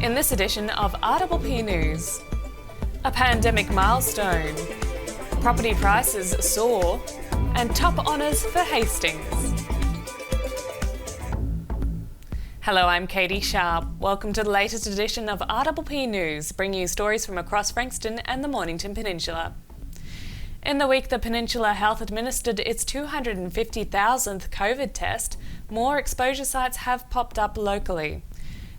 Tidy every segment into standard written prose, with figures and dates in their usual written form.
In this edition of RPPV News, a pandemic milestone, property prices soar, and top honours for Hastings. Hello, I'm Catie Sharp. Welcome to the latest edition of RPPV News, bringing you stories from across Frankston and the Mornington Peninsula. In the week the Peninsula Health administered its 250,000th COVID test, more exposure sites have popped up locally.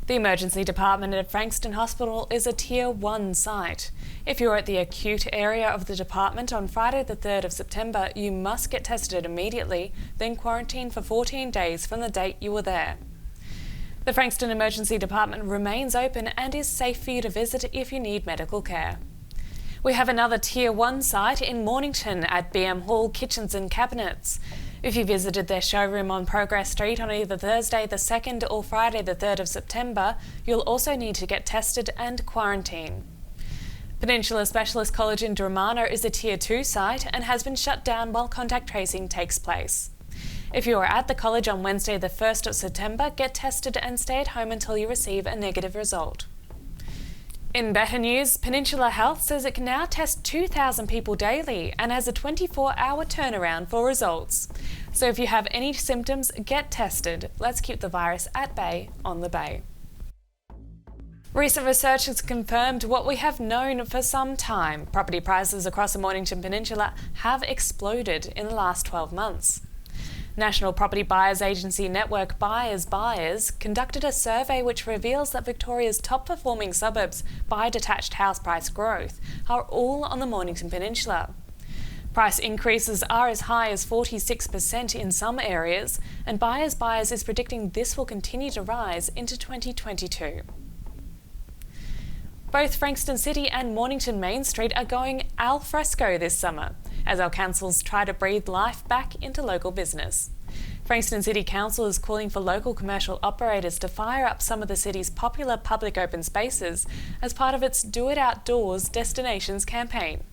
The emergency department at Frankston Hospital is a Tier 1 site. If you're at the acute area of the department on Friday the 3rd of September, you must get tested immediately, then quarantine for 14 days from the date you were there. The Frankston Emergency Department remains open and is safe for you to visit if you need medical care. We have another Tier 1 site in Mornington at BM Hall Kitchens and Cabinets. If you visited their showroom on Progress Street on either Thursday the 2nd or Friday the 3rd of September, you'll also need to get tested and quarantine. Peninsula Specialist College in Gonomato is a Tier 2 site and has been shut down while contact tracing takes place. If you are at the college on Wednesday the 1st of September, get tested and stay at home until you receive a negative result. In better news, Peninsula Health says it can now test 2,000 people daily and has a 24-hour turnaround for results. So if you have any symptoms, get tested. Let's keep the virus at bay on the bay. Recent research has confirmed what we have known for some time. Property prices across the Mornington Peninsula have exploded in the last 12 months. National property buyers agency network Buyers conducted a survey which reveals that Victoria's top performing suburbs by detached house price growth are all on the Mornington Peninsula. Price increases are as high as 46% in some areas, and Buyers is predicting this will continue to rise into 2022. Both Frankston City and Mornington Main Street are going al fresco this summer, as our councils try to breathe life back into local business. Frankston City Council is calling for local commercial operators to fire up some of the city's popular public open spaces as part of its Do It Outdoors Destinations campaign.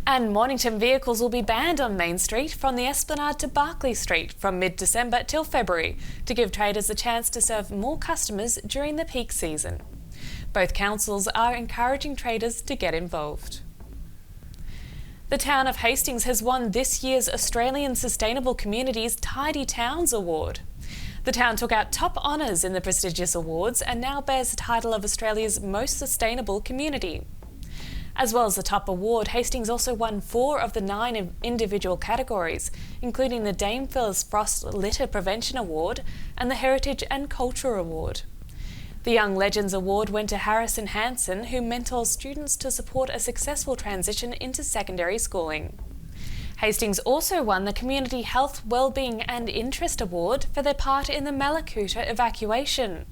And Mornington vehicles will be banned on Main Street from the Esplanade to Barclay Street from mid-December till February to give traders a chance to serve more customers during the peak season. Both councils are encouraging traders to get involved. The town of Hastings has won this year's Australian Sustainable Communities Tidy Towns Award. The town took out top honours in the prestigious awards and now bears the title of Australia's most sustainable community. As well as the top award, Hastings also won 4 of the 9 individual categories, including the Dame Phyllis Frost Litter Prevention Award and the Heritage and Culture Award. The Young Legends Award went to Harrison Hansen, who mentors students to support a successful transition into secondary schooling. Hastings also won the Community Health, Wellbeing and Interest Award for their part in the Malakuta evacuation.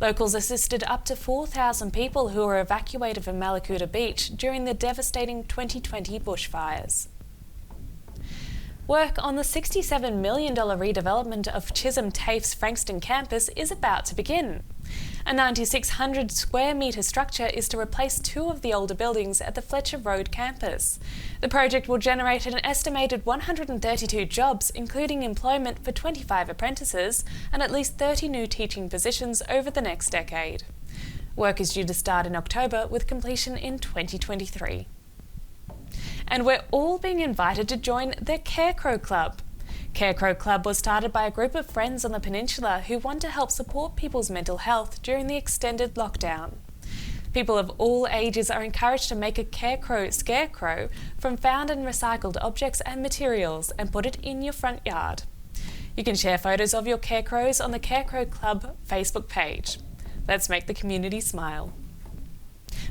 Locals assisted up to 4,000 people who were evacuated from Malakuta Beach during the devastating 2020 bushfires. Work on the $67 million redevelopment of Chisholm TAFE's Frankston campus is about to begin. A 9,600 square metre structure is to replace 2 of the older buildings at the Fletcher Road campus. The project will generate an estimated 132 jobs, including employment for 25 apprentices and at least 30 new teaching positions over the next decade. Work is due to start in October with completion in 2023. And we're all being invited to join the Carecrow Club. Carecrow Club was started by a group of friends on the peninsula who want to help support people's mental health during the extended lockdown. People of all ages are encouraged to make a Carecrow scarecrow from found and recycled objects and materials and put it in your front yard. You can share photos of your Carecrows on the Carecrow Club Facebook page. Let's make the community smile.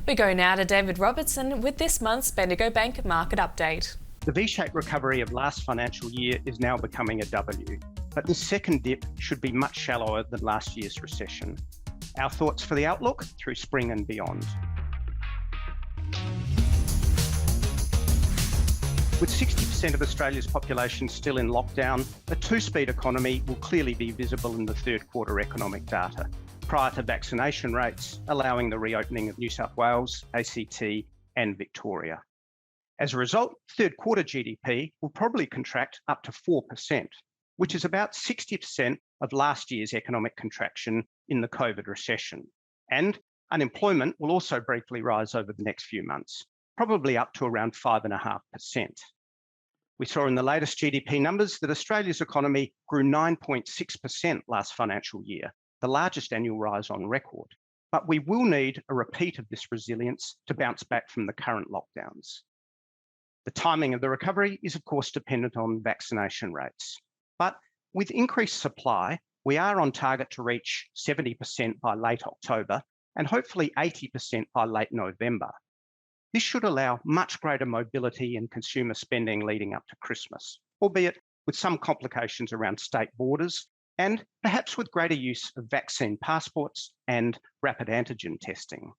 We go now to David Robertson with this month's Bendigo Bank Market Update. The V-shaped recovery of last financial year is now becoming a W, but the second dip should be much shallower than last year's recession. Our thoughts for the outlook through spring and beyond. With 60% of Australia's population still in lockdown, a two-speed economy will clearly be visible in the third quarter economic data, prior to vaccination rates allowing the reopening of New South Wales, ACT and Victoria. As a result, third quarter GDP will probably contract up to 4%, which is about 60% of last year's economic contraction in the COVID recession. And Unemployment will also briefly rise over the next few months, probably up to around 5.5%. We saw in the latest GDP numbers that Australia's economy grew 9.6% last financial year, the largest annual rise on record. But we will need a repeat of this resilience to bounce back from the current lockdowns. The timing of the recovery is, of course, dependent on vaccination rates. But with increased supply, we are on target to reach 70% by late October and hopefully 80% by late November. This should allow much greater mobility and consumer spending leading up to Christmas, albeit with some complications around state borders and perhaps with greater use of vaccine passports and rapid antigen testing.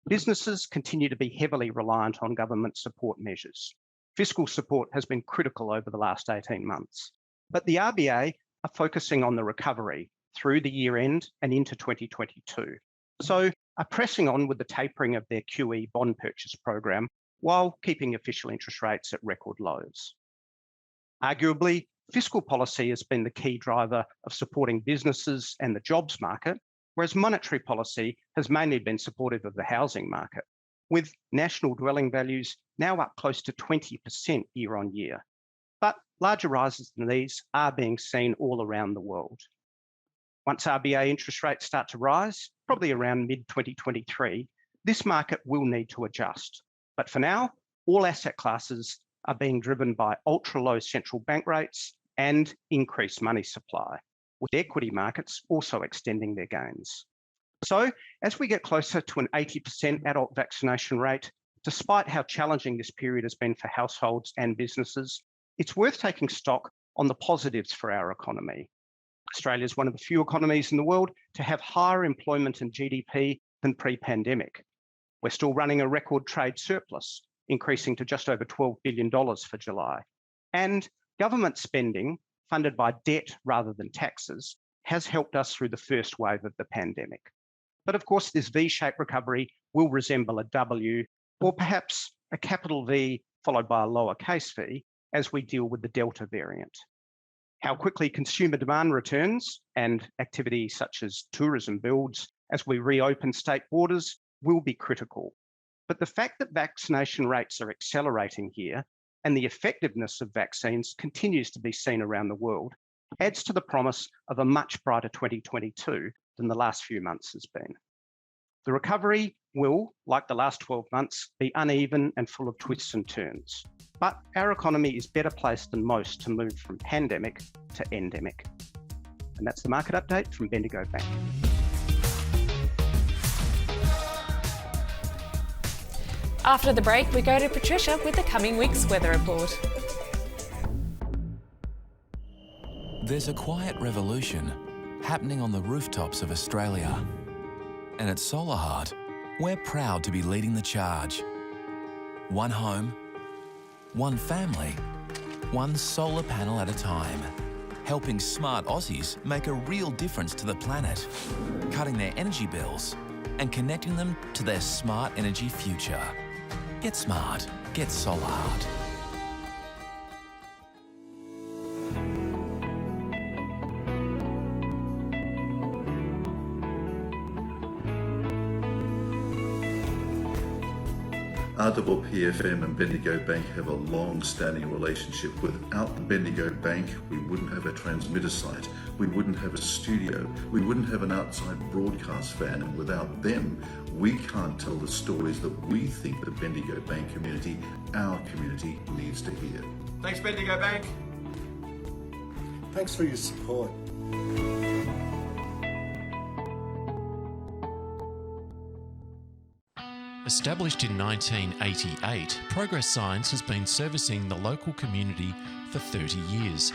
Businesses continue to be heavily reliant on government support measures. Fiscal support has been critical over the last 18 months, but the RBA are focusing on the recovery through the year end and into 2022. So are pressing on with the tapering of their QE bond purchase program while keeping official interest rates at record lows. Arguably, fiscal policy has been the key driver of supporting businesses and the jobs market, whereas monetary policy has mainly been supportive of the housing market, with national dwelling values now up close to 20% year on year. But larger rises than these are being seen all around the world. Once RBA interest rates start to rise, probably around mid-2023, this market will need to adjust. But for now, all asset classes are being driven by ultra-low central bank rates and increased money supply, with equity markets also extending their gains. So as we get closer to an 80% adult vaccination rate, despite how challenging this period has been for households and businesses, it's worth taking stock on the positives for our economy. Australia is one of the few economies in the world to have higher employment and GDP than pre-pandemic. We're still running a record trade surplus, increasing to just over $12 billion for July. And government spending, funded by debt rather than taxes, has helped us through the first wave of the pandemic. But of course, this V-shaped recovery will resemble a W, or perhaps a capital V followed by a lowercase v, as we deal with the Delta variant. How quickly consumer demand returns and activity such as tourism builds as we reopen state borders will be critical. But the fact that vaccination rates are accelerating here and the effectiveness of vaccines continues to be seen around the world adds to the promise of a much brighter 2022 than the last few months has been. The recovery will, like the last 12 months, be uneven and full of twists and turns. But our economy is better placed than most to move from pandemic to endemic. And that's the market update from Bendigo Bank. After the break, we go to Patricia with the coming week's weather report. There's a quiet revolution happening on the rooftops of Australia. And at Solar Heart, we're proud to be leading the charge. One home, one family, one solar panel at a time, helping smart Aussies make a real difference to the planet, cutting their energy bills and connecting them to their smart energy future. Get smart, get Solar Heart. RPPV and Bendigo Bank have a long-standing relationship. Without Bendigo Bank, we wouldn't have a transmitter site, we wouldn't have a studio, we wouldn't have an outside broadcast van, and without them, we can't tell the stories that we think the Bendigo Bank community, our community, needs to hear. Thanks, Bendigo Bank. Thanks for your support. Established in 1988, Progress Signs has been servicing the local community for 30 years.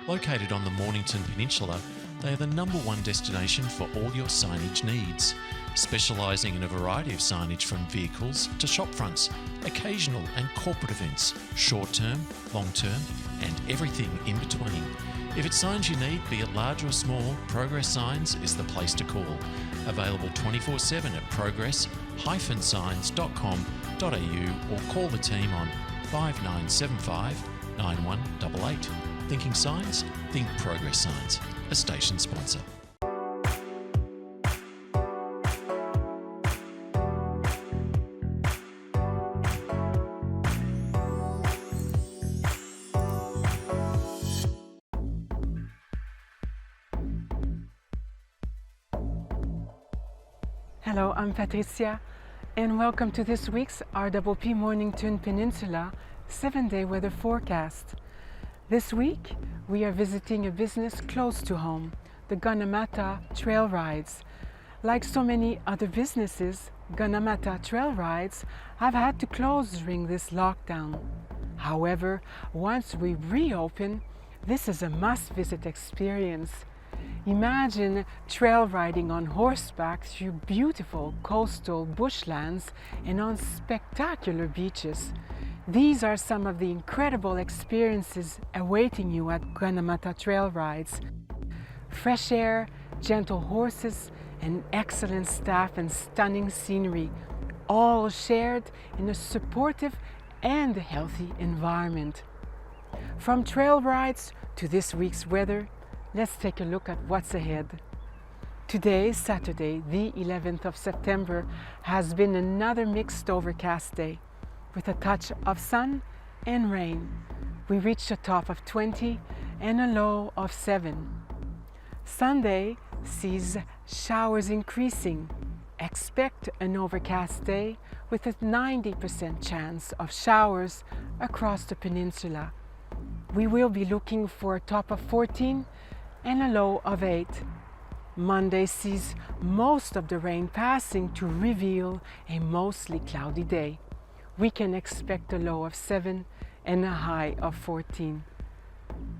Located on the Mornington Peninsula, they are the #1 destination for all your signage needs, specialising in a variety of signage from vehicles to shop fronts, occasional and corporate events, short-term, long-term and everything in between. If it's signs you need, be it large or small, Progress Signs is the place to call. Available 24/7 at progress-signs.com.au or call the team on 5975 9188. Thinking signs? Think Progress Signs, a station sponsor. Hello, I'm Patricia, and welcome to this week's RPPV Mornington Peninsula 7-day weather forecast. This week, we are visiting a business close to home, the Gonomato Trail Rides. Like so many other businesses, Gonomato Trail Rides have had to close during this lockdown. However, once we reopen, this is a must-visit experience. Imagine trail riding on horseback through beautiful coastal bushlands and on spectacular beaches. These are some of the incredible experiences awaiting you at Gonomato Trail Rides. Fresh air, gentle horses, an excellent staff and stunning scenery, all shared in a supportive and healthy environment. From trail rides to this week's weather, let's take a look at what's ahead. Today, Saturday, the 11th of September, has been another mixed overcast day with a touch of sun and rain. We reached a top of 20 and a low of 7. Sunday sees showers increasing. Expect an overcast day with a 90% chance of showers across the peninsula. We will be looking for a top of 14 and a low of 8. Monday sees most of the rain passing to reveal a mostly cloudy day. We can expect a low of 7 and a high of 14.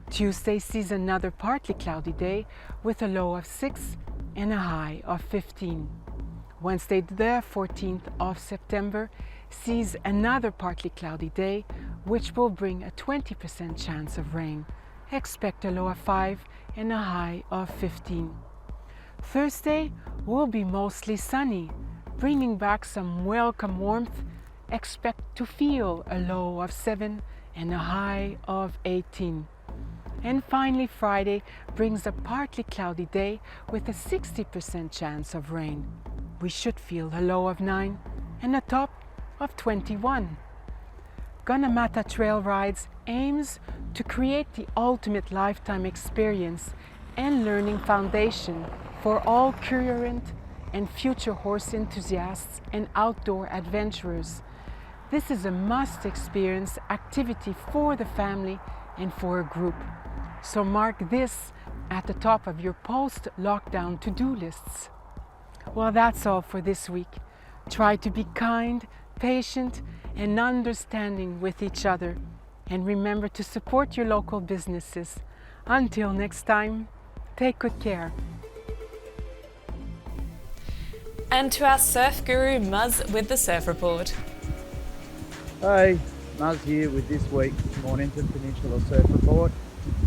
Tuesday sees another partly cloudy day with a low of 6 and a high of 15. Wednesday, the 14th of September, sees another partly cloudy day, which will bring a 20% chance of rain. Expect a low of 5 and a high of 15. Thursday will be mostly sunny, bringing back some welcome warmth. Expect to feel a low of 7 and a high of 18. And finally, Friday brings a partly cloudy day with a 60% chance of rain. We should feel a low of 9 and a top of 21. Gonomato Trail Rides aims to create the ultimate lifetime experience and learning foundation for all current and future horse enthusiasts and outdoor adventurers. This is a must-experience activity for the family and for a group. So mark this at the top of your post-lockdown to-do lists. Well, that's all for this week. Try to be kind, patient, and understanding with each other. And remember to support your local businesses. Until next time, take good care. And to our surf guru, Muzz, with the Surf Report. Hey, Muzz here with this week's Mornington Peninsula Surf Report.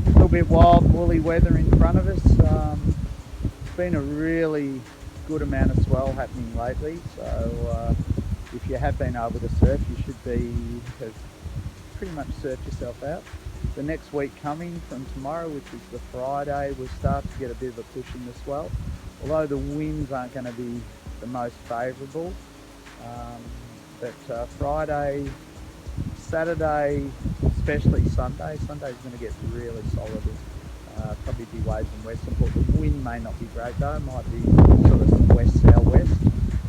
A little bit wild, woolly weather in front of us. It's been a really good amount of swell happening lately, so if you have been able to surf, you should have pretty much surfed yourself out. The next week coming from tomorrow, which is the Friday, we'll start to get a bit of a push in the swell, although the winds aren't going to be the most favourable. But Friday, Saturday, especially Sunday. Sunday's going to get really solid. Probably be waves in Western Port. The wind may not be great though, might be sort of west-southwest.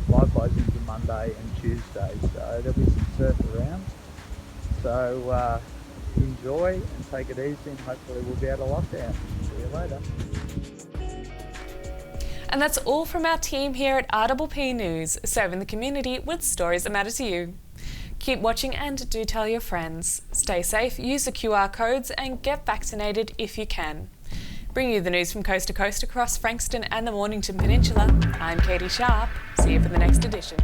Likewise into Monday and Tuesday, so there'll be some surf around. So enjoy and take it easy, and hopefully we'll be out of lockdown. See you later. And that's all from our team here at RPPV News, serving the community with stories that matter to you. Keep watching and do tell your friends. Stay safe, use the QR codes and get vaccinated if you can. Bringing you the news from coast to coast across Frankston and the Mornington Peninsula, I'm Catie Sharp. See you for the next edition.